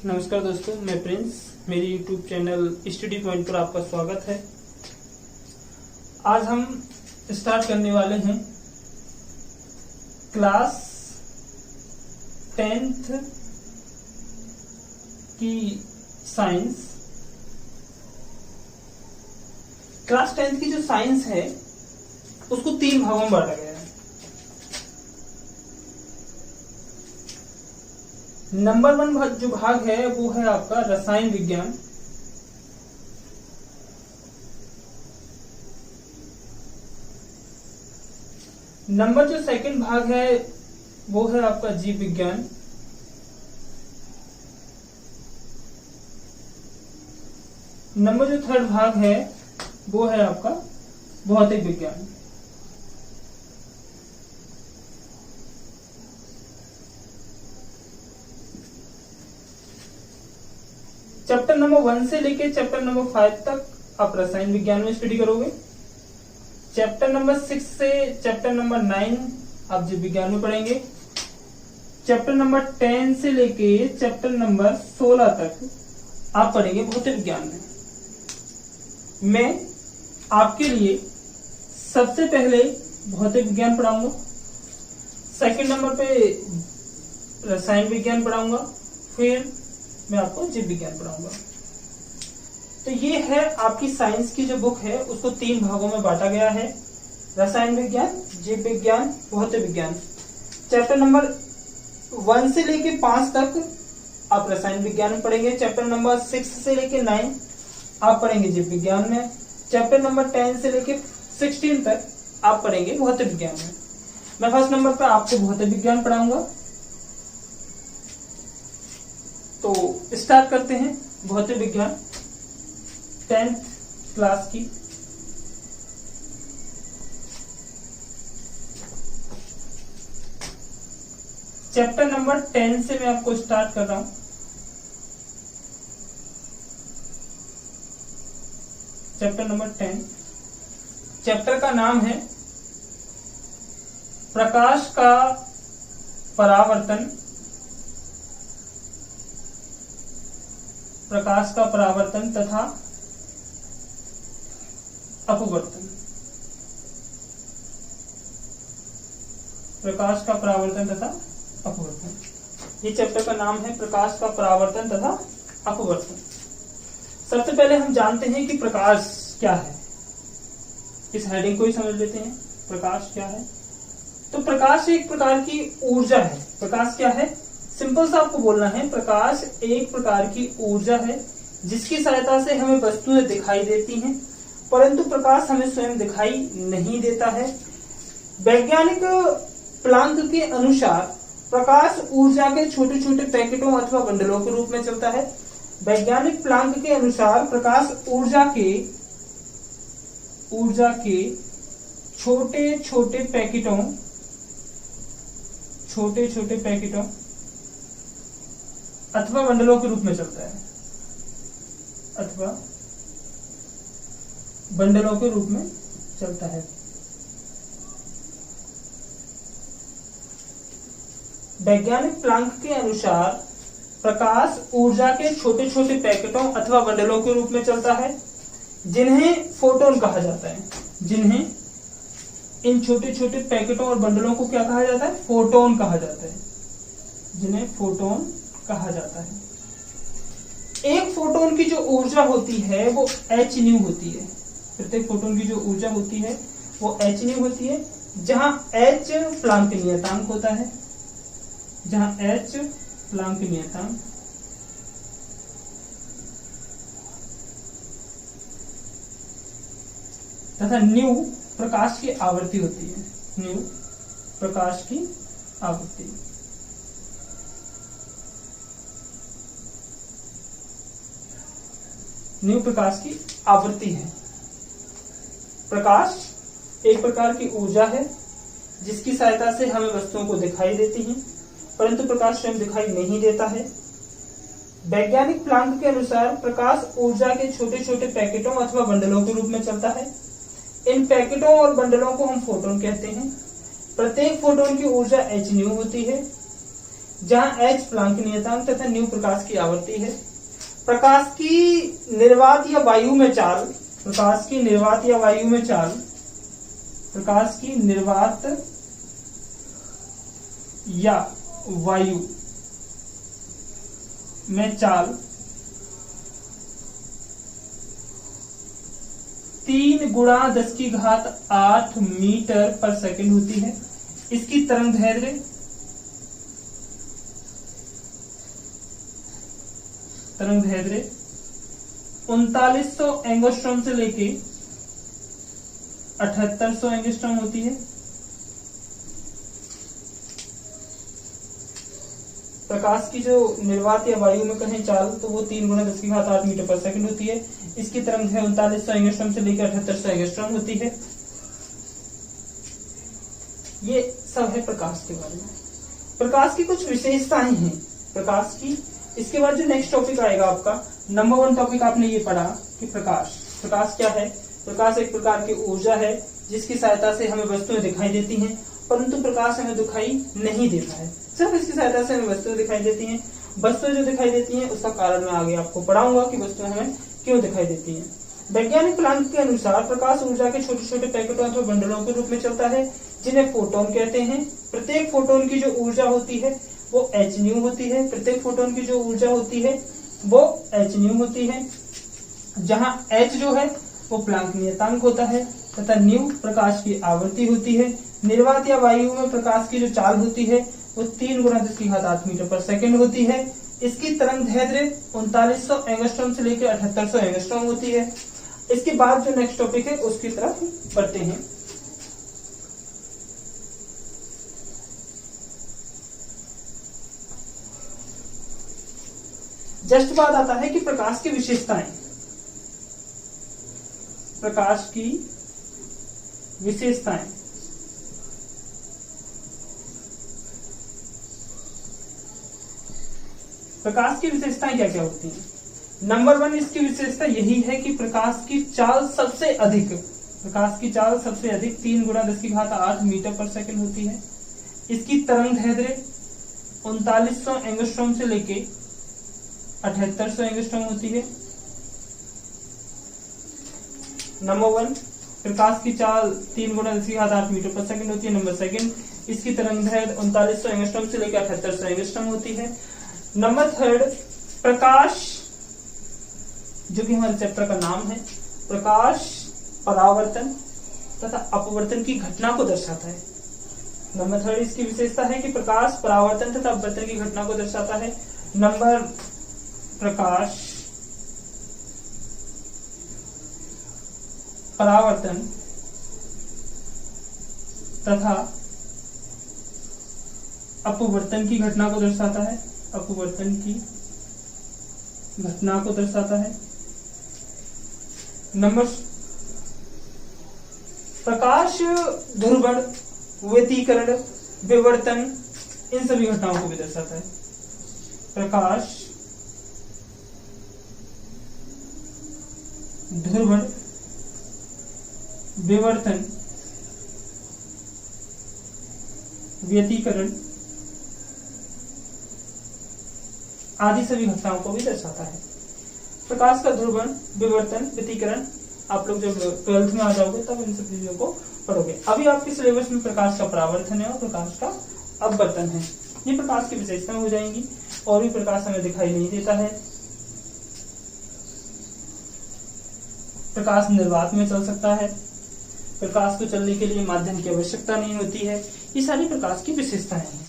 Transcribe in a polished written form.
नमस्कार दोस्तों, मैं प्रिंस। मेरी यूट्यूब चैनल स्टडी पॉइंट पर आपका स्वागत है। आज हम स्टार्ट करने वाले हैं क्लास 10th की साइंस। क्लास 10th की जो साइंस है उसको 3 भागों में बांटा गया है। नंबर 1 जो भाग है वो है आपका रसायन विज्ञान। नंबर जो 2nd भाग है वो है आपका जीव विज्ञान। नंबर जो 3rd भाग है वो है आपका भौतिक विज्ञान। चैप्टर नंबर 1 से लेके चैप्टर नंबर 5 तक आप रसायन विज्ञान में स्टडी करोगे। चैप्टर नंबर 6 से चैप्टर नंबर 9 आप जीव विज्ञान में पढ़ेंगे। चैप्टर नंबर 10 से लेके चैप्टर नंबर 16 तक आप पढ़ेंगे भौतिक विज्ञान में। मैं आपके लिए सबसे पहले भौतिक विज्ञान पढ़ाऊंगा, 2nd नंबर पे रसायन विज्ञान पढ़ाऊंगा, फिर मैं आपको जीव विज्ञान पढ़ाऊंगा। तो ये है आपकी साइंस की जो बुक है, उसको 3 भागों में बांटा गया है। रसायन विज्ञान, जीव विज्ञान, भौतिक विज्ञान। चैप्टर नंबर 1 से लेके 5 तक आप रसायन विज्ञान में पढ़ेंगे। चैप्टर नंबर 6 से लेके 9 आप पढ़ेंगे जीव विज्ञान में। चैप्टर नंबर 10 से लेके 16 तक आप पढ़ेंगे भौतिक विज्ञान में। मैं 1st नंबर पर आपको भौतिक विज्ञान पढ़ाऊंगा। तो स्टार्ट करते हैं भौतिक विज्ञान 10th क्लास की। चैप्टर नंबर 10 से मैं आपको स्टार्ट कर रहा हूं। चैप्टर नंबर 10, चैप्टर का नाम है प्रकाश का परावर्तन। प्रकाश का परावर्तन तथा अपवर्तन। प्रकाश का परावर्तन तथा अपवर्तन, ये चैप्टर का नाम है प्रकाश का परावर्तन तथा अपवर्तन। सबसे पहले हम जानते हैं कि प्रकाश क्या है। इस हेडिंग को ही समझ लेते हैं, प्रकाश क्या है। तो प्रकाश एक प्रकार की ऊर्जा है। प्रकाश क्या है, सिंपल सा आपको बोलना है, प्रकाश एक प्रकार की ऊर्जा है जिसकी सहायता से हमें वस्तुएं दिखाई देती हैं, परंतु प्रकाश हमें स्वयं दिखाई नहीं देता है। वैज्ञानिक प्लांक के अनुसार प्रकाश ऊर्जा के छोटे छोटे पैकेटों अथवा बंडलों के रूप में चलता है। वैज्ञानिक प्लांक के अनुसार प्रकाश ऊर्जा के छोटे छोटे पैकेटों अथवा बंडलों के रूप में चलता है, अथवा बंडलों के रूप में चलता है। वैज्ञानिक प्लांक के अनुसार प्रकाश ऊर्जा के छोटे छोटे पैकेटों अथवा बंडलों के रूप में चलता है, जिन्हें फोटोन कहा जाता है। जिन्हें इन छोटे छोटे पैकेटों और बंडलों को क्या कहा जाता है, फोटोन कहा जाता है। जिन्हें फोटोन कहा जाता है। एक फोटोन की जो ऊर्जा होती है वो h न्यू होती है। प्रत्येक फोटोन की जो ऊर्जा होती है वो h न्यू होती है, जहां h प्लांक नियतांक होता है। जहां h प्लांक नियतांक तथा न्यू प्रकाश की आवृत्ति होती है। न्यू प्रकाश की आवृत्ति। न्यू प्रकाश की आवृत्ति है। प्रकाश एक प्रकार की ऊर्जा है जिसकी सहायता से हमें वस्तुओं को दिखाई देती हैं, परंतु प्रकाश स्वयं दिखाई नहीं देता है। वैज्ञानिक प्लांक के अनुसार प्रकाश ऊर्जा के छोटे छोटे पैकेटों अथवा बंडलों के रूप में चलता है। इन पैकेटों और बंडलों को हम फोटोन कहते हैं। प्रत्येक फोटोन की ऊर्जा h न्यू होती है। जहां एच प्लांक नियतांक तथा न्यू प्रकाश की आवृत्ति है। प्रकाश की निर्वात या वायु में चाल, प्रकाश की निर्वात या वायु में चाल, प्रकाश की निर्वात या वायु में चाल 3 × 10⁸ मीटर पर सेकंड होती है। इसकी तरंग दैर्ध्य 3900 एंगस्ट्रॉम से लेके 7800 एंगस्ट्रॉम होती है। प्रकाश की जो निर्वात या वायु में कहें चाल तो वो 3 × 10⁸ मीटर पर सेकंड होती है। इसकी तरंग है 3900 एंगस्ट्रॉम से लेकर 7800 एंगस्ट्रॉम होती है। ये सब है प्रकाश के बारे में। प्रकाश की कुछ विशेषताएं हैं प्रकाश की। इसके बाद जो नेक्स्ट टॉपिक आएगा आपका नंबर 1 टॉपिक आपने ये पढ़ा कि प्रकाश क्या है। प्रकाश एक प्रकार की ऊर्जा है जिसकी सहायता से हमें वस्तुएं दिखाई देती हैं, परंतु प्रकाश हमें दिखाई नहीं देता है, सिर्फ इसकी सहायता से हमें वस्तुएं दिखाई देती हैं। वस्तुएं जो दिखाई देती हैं उसका कारण मैं आगे आपको पढ़ाऊंगा कि वस्तुएं हमें क्यों दिखाई देती हैं। वैज्ञानिक प्लांक के अनुसार प्रकाश ऊर्जा के छोटे छोटे पैकेटों अथवा बंडलों के रूप में चलता है जिन्हें फोटोन कहते हैं। प्रत्येक फोटोन की जो ऊर्जा होती है वो hν होती है। प्रत्येक फोटोन की जो ऊर्जा होती है वो hν होती है, जहां h जो है वो प्लांक नियतांक होता है तथा न्यू प्रकाश की आवृत्ति होती है। निर्वात या वायु में प्रकाश की जो चाल होती है वो 3 × 10⁸ मीटर पर सेकंड होती है। इसकी तरंग दैर्ध्य 3900 एंगस्ट्रॉम से लेकर 7800 एंगस्ट्रॉम होती है। इसके बाद जो नेक्स्ट टॉपिक है उसकी तरफ बढ़ते हैं। जस्ट बाद आता है कि प्रकाश की विशेषताएं। प्रकाश की विशेषताएं। प्रकाश की विशेषताएं क्या क्या होती हैं? नंबर 1 इसकी विशेषता यही है कि प्रकाश की चाल सबसे अधिक 3 × 10⁸ मीटर पर सेकंड होती है। इसकी तरंग दैर्ध्य 3900 एंगस्ट्रॉम से लेके 7800 एंगस्ट्रॉम होती है। नंबर 1 प्रकाश की चाल 3 × 10⁸ मीटर पर सेकंड होती है। नंबर 2 इसकी तरंग दैर्ध्य 3900 एंगस्ट्रॉम से लेकर 7800 एंगस्ट्रॉम होती है। नंबर 3 प्रकाश, जो कि हमारे चैप्टर का नाम है, प्रकाश परावर्तन तथा अपवर्तन की घटना को दर्शाता है। नंबर 3 इसकी विशेषता है कि प्रकाश परावर्तन तथा अपवर्तन की घटना को दर्शाता है। नंबर प्रकाश परावर्तन तथा अपवर्तन की घटना को दर्शाता है। अपवर्तन की घटना को दर्शाता है। नंबर प्रकाश ध्रुवण, व्यतिकरण, विवर्तन, इन सभी घटनाओं को भी दर्शाता है। प्रकाश ध्रुवण, विवर्तन, व्यतिकरण आदि सभी घटनाओं को भी दर्शाता है। प्रकाश का ध्रुवण, विवर्तन, व्यतिकरण आप लोग जब 12th में आ जाओगे तब इन सब चीजों को पढ़ोगे। अभी आपके सिलेबस में प्रकाश का परावर्तन है और प्रकाश का अपवर्तन है। ये प्रकाश की विशेषताएं हो जाएंगी। और भी प्रकाश हमें दिखाई नहीं देता है। प्रकाश निर्वात में चल सकता है। प्रकाश को चलने के लिए माध्यम की आवश्यकता नहीं होती है। ये सारी प्रकाश की विशेषताएं हैं।